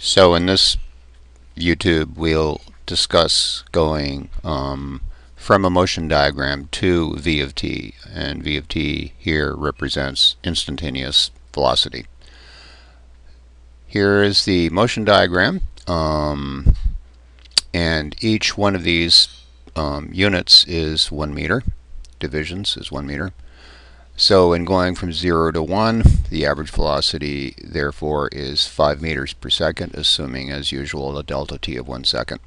So in this YouTube, we'll discuss going from a motion diagram to v of t, and v of t here represents instantaneous velocity. Here is the motion diagram, and each one of these units is 1 meter. Divisions is 1 meter. So in going from 0 to 1, the average velocity therefore is 5 meters per second, assuming as usual a delta t of 1 second.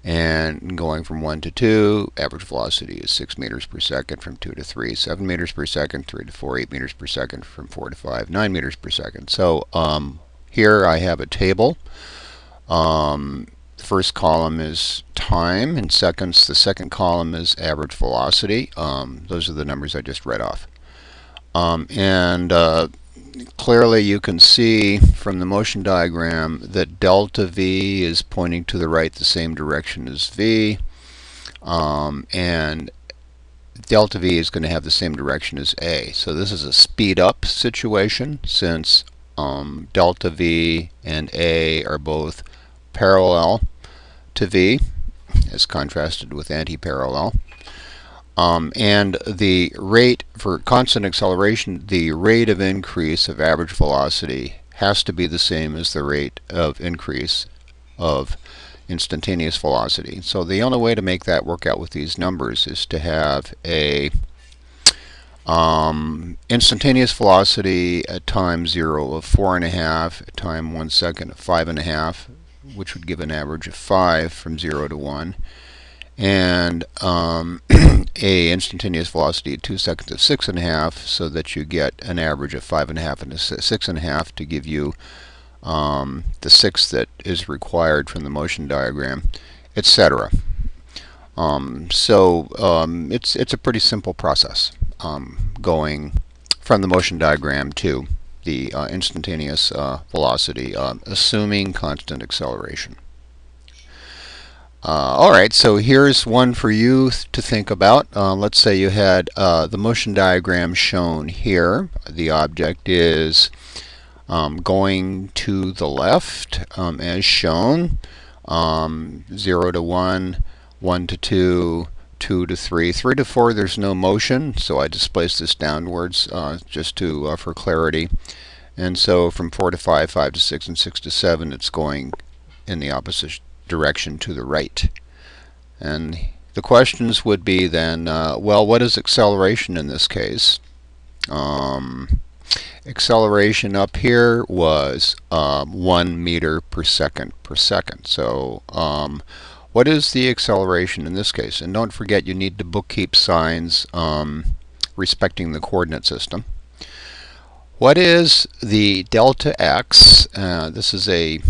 And going from 1 to 2, average velocity is 6 meters per second. From 2 to 3, 7 meters per second. 3 to 4, 8 meters per second. From 4 to 5, 9 meters per second. So here I have a table. The first column is time in seconds. The second column is average velocity. Those are the numbers I just read off. Clearly you can see from the motion diagram that delta v is pointing to the right the same direction as v, and delta v is going to have the same direction as a. So this is a speed up situation since delta v and a are both parallel to v as contrasted with anti-parallel. And the rate for constant acceleration, the rate of increase of average velocity has to be the same as the rate of increase of instantaneous velocity. So the only way to make that work out with these numbers is to have a instantaneous velocity at time 0 of 4.5, at time 1 second of 5.5, which would give an average of 5 from 0 to 1. And a instantaneous velocity at 2 seconds of 6.5, so that you get an average of 5.5 and a 6.5 to give you the 6 that is required from the motion diagram, etc. It's a pretty simple process going from the motion diagram to the instantaneous velocity, assuming constant acceleration. Alright, so here's one for you to think about. Let's say you had the motion diagram shown here. The object is going to the left as shown. 0 to 1, 1 to 2, 2 to 3. 3 to 4 there's no motion, so I displace this downwards just to for clarity. And so from 4 to 5, 5 to 6, and 6 to 7 it's going in the opposite direction to the right. And the questions would be then, well, what is acceleration in this case? Acceleration up here was 1 meter per second per second. So what is the acceleration in this case? And don't forget, you need to bookkeep signs respecting the coordinate system. What is the delta x? This is a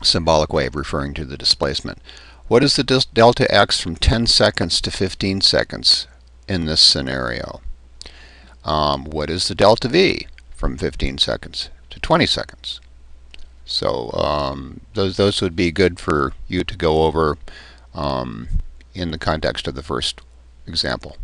symbolic way of referring to the displacement. What is the delta x from 10 seconds to 15 seconds in this scenario? What is the delta v from 15 seconds to 20 seconds? So those would be good for you to go over in the context of the first example.